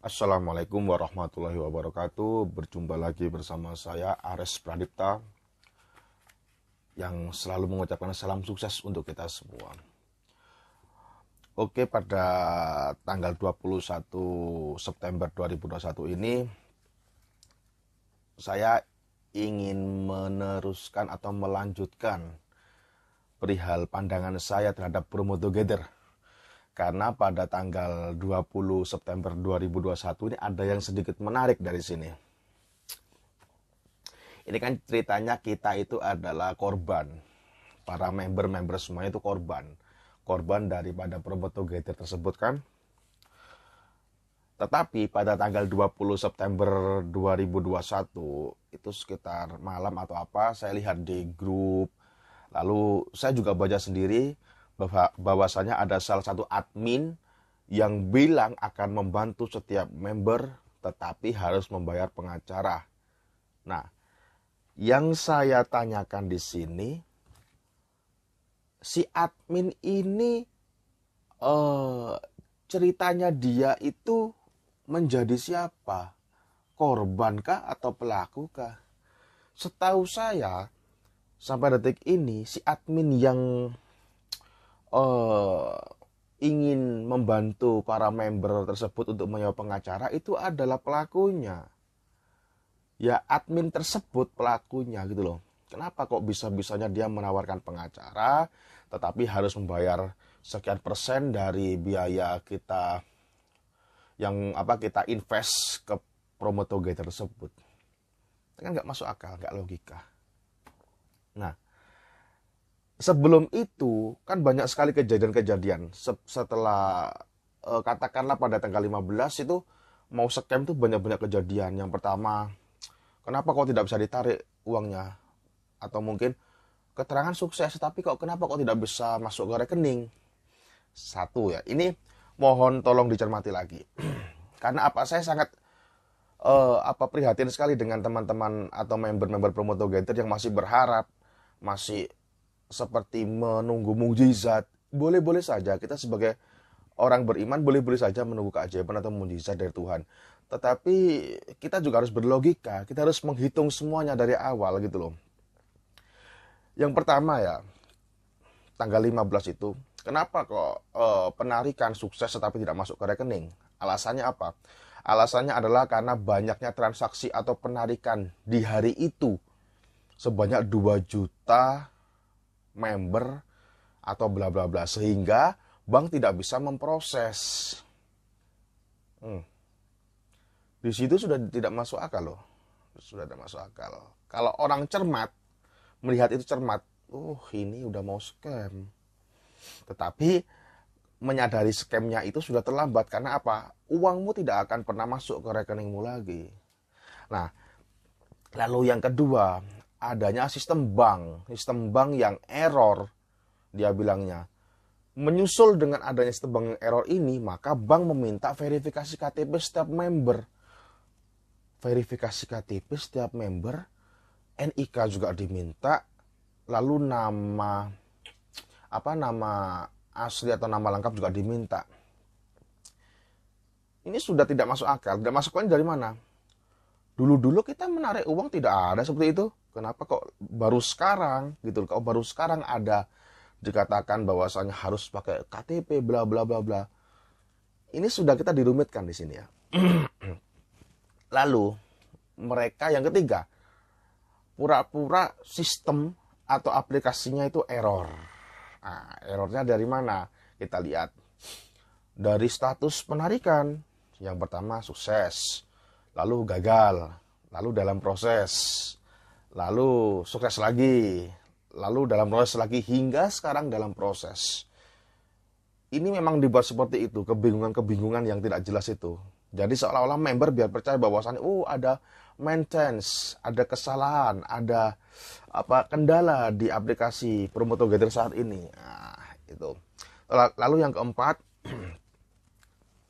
Assalamualaikum warahmatullahi wabarakatuh. Berjumpa lagi bersama saya Ares Pradipta yang selalu mengucapkan salam sukses untuk kita semua. Oke, pada tanggal 21 September 2021 ini saya ingin meneruskan atau melanjutkan perihal pandangan saya terhadap Bromo Together. Karena pada tanggal 20 September 2021 ini ada yang sedikit menarik dari sini. Ini kan ceritanya kita itu adalah korban. Para member-member semuanya itu korban. Korban daripada Bromo Together tersebut kan. Tetapi pada tanggal 20 September 2021 itu sekitar malam atau apa, saya lihat di grup. Lalu saya juga baca sendiri bahwasanya ada salah satu admin yang bilang akan membantu setiap member tetapi harus membayar pengacara. Nah, yang saya tanyakan di sini, si admin ini ceritanya dia itu menjadi siapa? Korbankah atau pelakukah? Setahu saya sampai detik ini si admin yang ingin membantu para member tersebut untuk menyewa pengacara itu adalah pelakunya. Ya, admin tersebut pelakunya gitu loh. Kenapa kok bisa-bisanya dia menawarkan pengacara tetapi harus membayar sekian persen dari biaya kita yang kita invest ke Bromo Together tersebut. Itu kan nggak masuk akal, nggak logika. Nah, sebelum itu kan banyak sekali kejadian-kejadian setelah katakanlah pada tanggal 15 itu mau scam tuh banyak-banyak kejadian. Yang pertama, kenapa kok tidak bisa ditarik uangnya? Atau mungkin keterangan sukses tapi kenapa kok tidak bisa masuk ke rekening? Satu ya, ini mohon tolong dicermati lagi. Karena saya sangat prihatin sekali dengan teman-teman atau member-member Bromo Together yang masih berharap, masih seperti menunggu mukjizat. Boleh-boleh saja kita sebagai orang beriman boleh-boleh saja menunggu keajaiban atau mukjizat dari Tuhan. Tetapi kita juga harus berlogika, kita harus menghitung semuanya dari awal gitu loh. Yang pertama ya, tanggal 15 itu, kenapa kok penarikan sukses tetapi tidak masuk ke rekening? Alasannya apa? Alasannya adalah karena banyaknya transaksi atau penarikan di hari itu. Sebanyak 2 juta member atau bla bla bla, sehingga bank tidak bisa memproses. Di situ sudah tidak masuk akal loh. Sudah tidak masuk akal. Kalau orang cermat melihat itu cermat, ini udah mau scam. Tetapi menyadari scamnya itu sudah terlambat. Karena apa? Uangmu tidak akan pernah masuk ke rekeningmu lagi. Nah, lalu yang kedua, adanya sistem bank yang error. Dia bilangnya, menyusul dengan adanya sistem bank yang error ini, maka bank meminta verifikasi KTP setiap member. Verifikasi KTP setiap member, NIK juga diminta, lalu nama asli atau nama lengkap juga diminta. Ini sudah tidak masuk akal. Tidak masuk akal dari mana? Dulu-dulu kita menarik uang tidak ada seperti itu. Kenapa kok baru sekarang gitu? Kok baru sekarang ada dikatakan bahwasanya harus pakai KTP bla bla bla bla. Ini sudah kita dirumitkan di sini ya. Lalu mereka yang ketiga, pura-pura sistem atau aplikasinya itu error. Nah, errornya dari mana? Kita lihat dari status penarikan. Yang pertama sukses, lalu gagal, lalu dalam proses, lalu sukses lagi, lalu dalam proses lagi, hingga sekarang dalam proses. Ini memang dibuat seperti itu, kebingungan-kebingungan yang tidak jelas itu. Jadi seolah-olah member biar percaya bahwasannya ada maintenance, ada kesalahan, ada kendala di aplikasi Bromo Together saat ini. Nah, itu. Lalu yang keempat,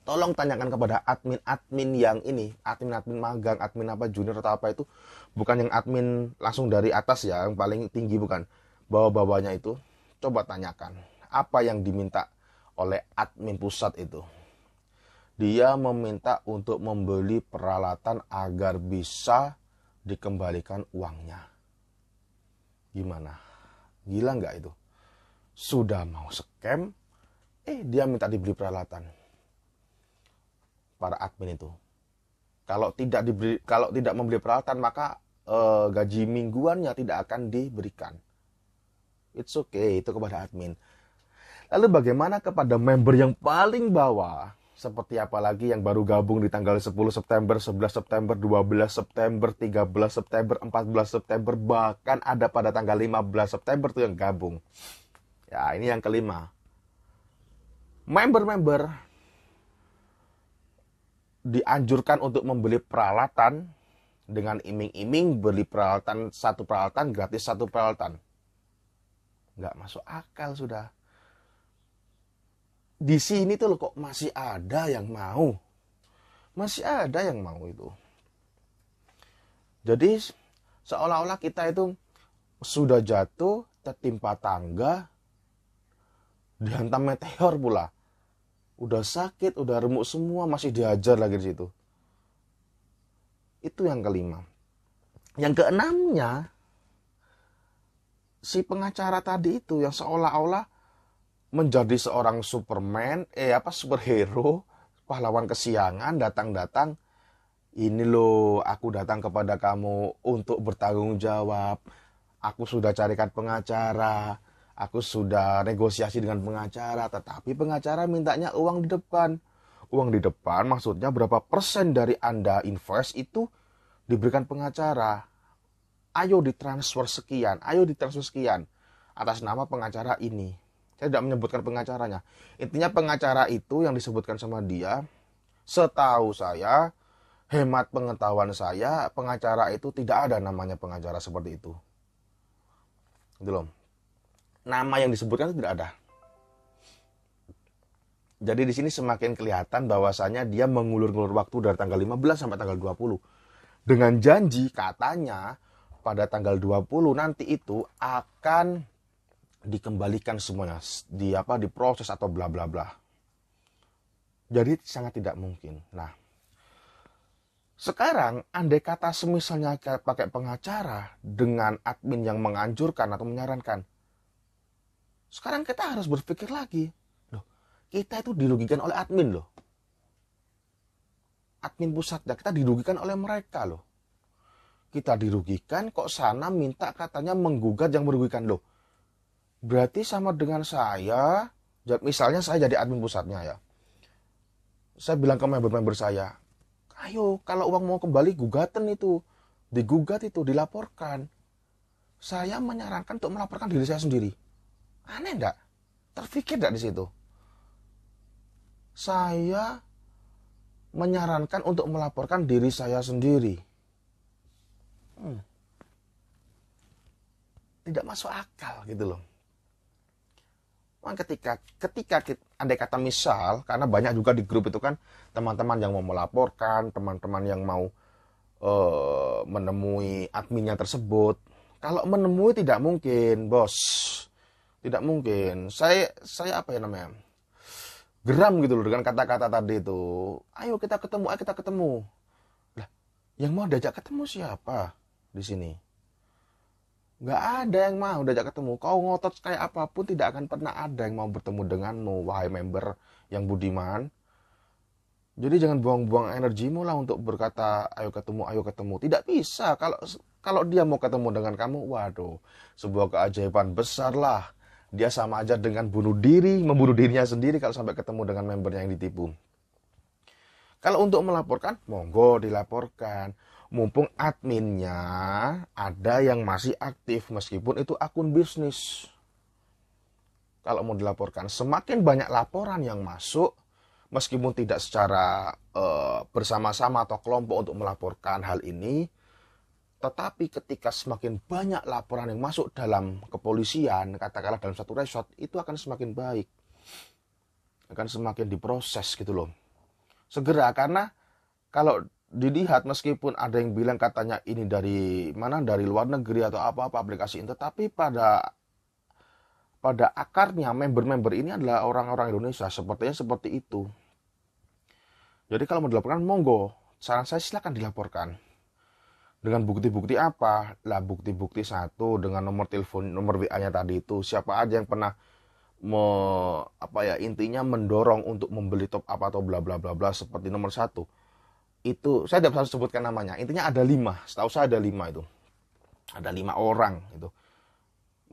tolong tanyakan kepada admin-admin yang ini, admin-admin magang, admin junior atau apa itu, bukan yang admin langsung dari atas ya, yang paling tinggi bukan, bawah-bawahnya itu, coba tanyakan apa yang diminta oleh admin pusat itu. Dia meminta untuk membeli peralatan agar bisa dikembalikan uangnya. Gimana? Gila nggak itu? Sudah mau scam, dia minta dibeli peralatan. Para admin itu. Kalau tidak membeli peralatan, maka gaji mingguannya tidak akan diberikan. It's okay, itu kepada admin. Lalu bagaimana kepada member yang paling bawah? Seperti apalagi yang baru gabung di tanggal 10 September, 11 September, 12 September, 13 September, 14 September, bahkan ada pada tanggal 15 September tuh yang gabung. Ya, ini yang kelima. Member-member dianjurkan untuk membeli peralatan dengan iming-iming beli peralatan, satu peralatan gratis satu peralatan. Nggak masuk akal sudah. Di sini tuh loh kok masih ada yang mau. Masih ada yang mau itu. Jadi seolah-olah kita itu sudah jatuh, tertimpa tangga, dihantam meteor pula. Udah sakit, udah remuk semua, masih dihajar lagi di situ. Itu yang kelima. Yang keenamnya, si pengacara tadi itu yang seolah-olah menjadi seorang Superman, superhero, pahlawan kesiangan, datang-datang, ini loh, aku datang kepada kamu untuk bertanggung jawab. Aku sudah carikan pengacara, aku sudah negosiasi dengan pengacara, tetapi pengacara mintanya uang di depan. Uang di depan maksudnya berapa persen dari Anda invest itu diberikan pengacara. Ayo ditransfer sekian atas nama pengacara ini. Saya tidak menyebutkan pengacaranya. Intinya pengacara itu yang disebutkan sama dia, setahu saya, hemat pengetahuan saya, pengacara itu tidak ada namanya pengacara seperti itu. Gitu loh. Nama yang disebutkan itu tidak ada. Jadi di sini semakin kelihatan bahwasanya dia mengulur-ngulur waktu dari tanggal 15 sampai tanggal 20. Dengan janji katanya pada tanggal 20 nanti itu akan dikembalikan semuanya, diproses atau bla bla bla. Jadi sangat tidak mungkin. Nah, sekarang andai kata semisalnya pakai pengacara dengan admin yang menganjurkan atau menyarankan, sekarang kita harus berpikir lagi, loh, kita itu dirugikan oleh admin loh. Admin pusatnya kita dirugikan oleh mereka loh. Kita dirugikan kok sana minta katanya menggugat yang merugikan loh. Berarti sama dengan saya, misalnya saya jadi admin pusatnya ya. Saya bilang ke member-member saya, ayo kalau uang mau kembali gugatan itu, digugat itu, dilaporkan. Saya menyarankan untuk melaporkan diri saya sendiri. Aneh enggak? Terpikir enggak di situ? Saya menyarankan untuk melaporkan diri saya sendiri. Tidak masuk akal gitu loh. Ketika andai kata misal, karena banyak juga di grup itu kan teman-teman yang mau melaporkan, teman-teman yang mau menemui adminnya tersebut. Kalau menemui tidak mungkin, bos, tidak mungkin. Saya geram gitu loh dengan kata-kata tadi itu. Ayo kita ketemu. Lah, yang mau diajak ketemu siapa di sini? Nggak ada yang mau diajak ketemu. Kau ngotot kayak apapun tidak akan pernah ada yang mau bertemu denganmu, wahai member yang budiman. Jadi jangan buang-buang energimu lah untuk berkata ayo ketemu. Tidak bisa. Kalau dia mau ketemu dengan kamu, waduh, sebuah keajaiban besar lah. Dia sama aja dengan membunuh dirinya sendiri kalau sampai ketemu dengan membernya yang ditipu. Kalau untuk melaporkan, monggo dilaporkan. Mumpung adminnya ada yang masih aktif meskipun itu akun bisnis. Kalau mau dilaporkan, semakin banyak laporan yang masuk, meskipun tidak secara bersama-sama atau kelompok untuk melaporkan hal ini, tetapi ketika semakin banyak laporan yang masuk dalam kepolisian, katakanlah dalam satu resort, itu akan semakin baik. Akan semakin diproses gitu loh. Segera, karena kalau dilihat meskipun ada yang bilang katanya ini dari luar negeri atau apa-apa aplikasi ini, tetapi pada akarnya member-member ini adalah orang-orang Indonesia, sepertinya seperti itu. Jadi kalau mau dilaporkan, monggo. Saran saya silakan dilaporkan. Dengan bukti-bukti apa? Lah bukti-bukti satu dengan nomor telepon, nomor WA-nya tadi itu. Siapa aja yang pernah intinya mendorong untuk membeli top up atau bla bla bla bla seperti nomor satu. Itu saya tidak bisa sebutkan namanya. Intinya ada 5. Setahu saya ada 5 itu. Ada 5 orang itu.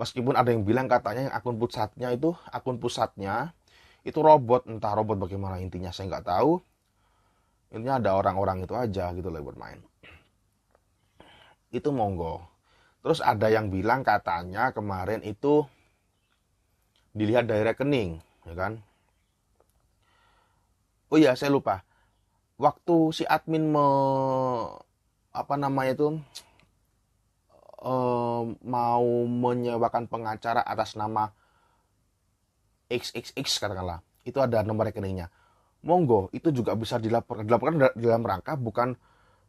Meskipun ada yang bilang katanya yang akun pusatnya itu robot, entah robot bagaimana intinya saya nggak tahu. Intinya ada orang-orang itu aja gitu loh bermain. Itu monggo. Terus ada yang bilang katanya kemarin itu dilihat dari rekening, ya kan? Oh iya, saya lupa. Waktu si admin mau menyewakan pengacara atas nama XXX katakanlah, itu ada nomor rekeningnya. Monggo, itu juga bisa dilaporkan dalam rangka bukan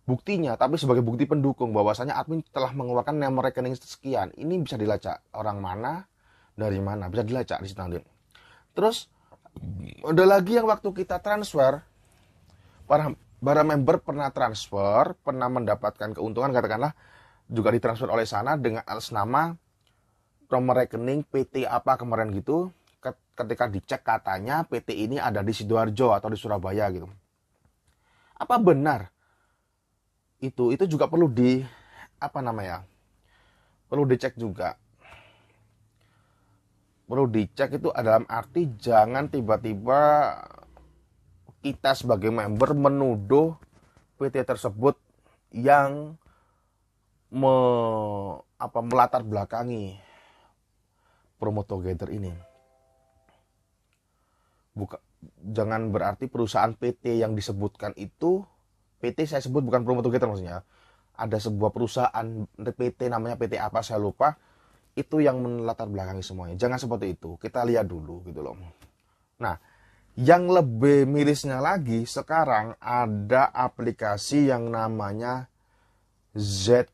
buktinya, tapi sebagai bukti pendukung bahwasanya admin telah mengeluarkan nomor rekening sekian. Ini bisa dilacak orang mana, dari mana, bisa dilacak di situ. Terus ada lagi yang waktu kita transfer, para member pernah transfer, pernah mendapatkan keuntungan katakanlah juga ditransfer oleh sana dengan atas nama nomor rekening PT apa kemarin gitu. Ketika dicek katanya PT ini ada di Sidoarjo atau di Surabaya gitu. Apa benar? Itu juga perlu perlu dicek juga. Perlu dicek itu dalam arti jangan tiba-tiba kita sebagai member menuduh PT tersebut yang melatar belakangi Promo Together ini. Jangan berarti perusahaan PT yang disebutkan itu, PT saya sebut bukan Promo Together maksudnya. Ada sebuah perusahaan PT namanya PT apa saya lupa, itu yang melatar belakangi semuanya. Jangan seperti itu. Kita lihat dulu gitu loh. Nah, yang lebih mirisnya lagi sekarang ada aplikasi yang namanya Z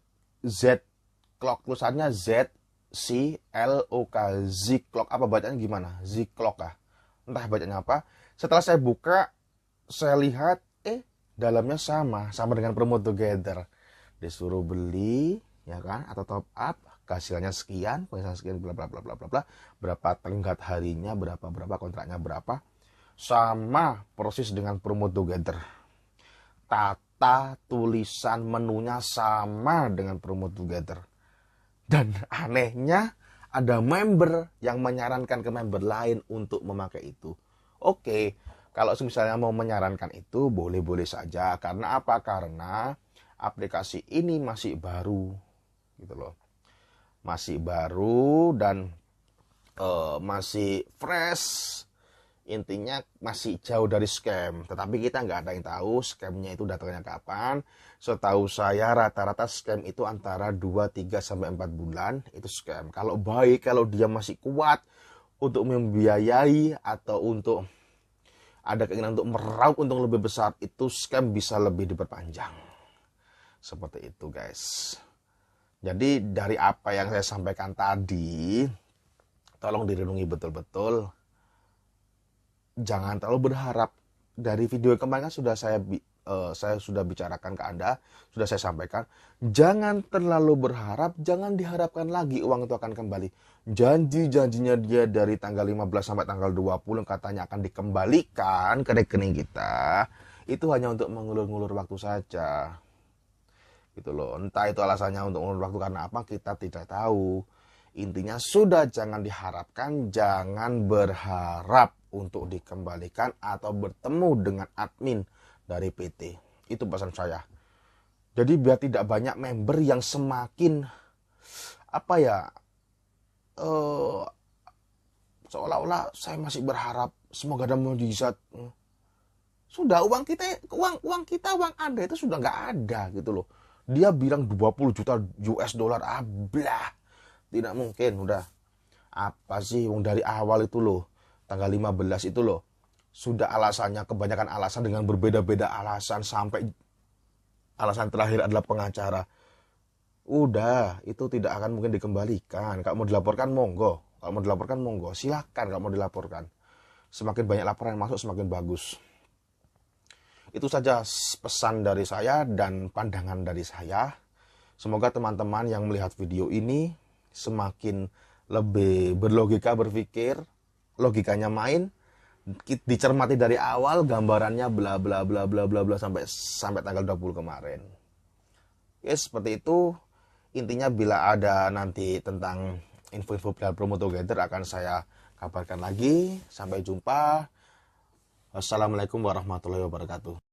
Clock, tulisannya ZCLOK, Z-Clock, apa bacanya gimana? Z-Clock kah? Entah bacanya apa. Setelah saya buka, saya lihat dalamnya sama dengan Promo Together. Disuruh beli, ya kan, atau top up, hasilnya sekian, penghasilan sekian, bla bla bla bla bla bla, berapa tenggat harinya, berapa kontraknya berapa, sama persis dengan Promo Together. Tata tulisan menunya sama dengan Promo Together. Dan anehnya ada member yang menyarankan ke member lain untuk memakai itu. Oke, kalau misalnya mau menyarankan itu boleh-boleh saja. Karena apa? Karena aplikasi ini masih baru, gitu loh. Masih baru dan masih fresh. Intinya masih jauh dari scam. Tetapi kita nggak ada yang tahu scamnya itu datangnya kapan. Setahu saya rata-rata scam itu antara 2, 3, sampai 4 bulan. Itu scam. Kalau baik, kalau dia masih kuat untuk membiayai atau untuk ada keinginan untuk meraup untung lebih besar, itu scam bisa lebih diperpanjang. Seperti itu guys. Jadi dari apa yang saya sampaikan tadi, tolong direnungi betul-betul. Jangan terlalu berharap. Dari video kemarin kan sudah saya sudah bicarakan ke Anda, sudah saya sampaikan. Jangan terlalu berharap, jangan diharapkan lagi uang itu akan kembali. Janjinya dia dari tanggal 15 sampai tanggal 20 katanya akan dikembalikan ke rekening kita. Itu hanya untuk mengulur-ngulur waktu saja. Gitu loh. Entah itu alasannya untuk mengulur waktu karena apa, kita tidak tahu. Intinya sudah jangan diharapkan, jangan berharap untuk dikembalikan atau bertemu dengan admin dari PT. Itu pesan saya. Jadi biar tidak banyak member yang semakin seolah-olah saya masih berharap semoga ada mujizat. Sudah uang Anda itu sudah nggak ada gitu loh. Dia bilang 20 juta US dollar, ablah. Tidak mungkin, udah. Apa sih dari awal itu loh, tanggal 15 itu loh. Sudah alasannya, kebanyakan alasan dengan berbeda-beda alasan, sampai alasan terakhir adalah pengacara. Udah, itu tidak akan mungkin dikembalikan. Kalau mau dilaporkan, monggo. Silakan kalau mau dilaporkan. Semakin banyak laporan yang masuk, semakin bagus. Itu saja pesan dari saya dan pandangan dari saya. Semoga teman-teman yang melihat video ini semakin lebih berlogika berpikir, logikanya main, dicermati dari awal, gambarannya bla bla bla bla bla bla sampai tanggal 20 kemarin. Ya seperti itu. Intinya bila ada nanti tentang info-info Promo Together akan saya kabarkan lagi. Sampai jumpa. Wassalamualaikum warahmatullahi wabarakatuh.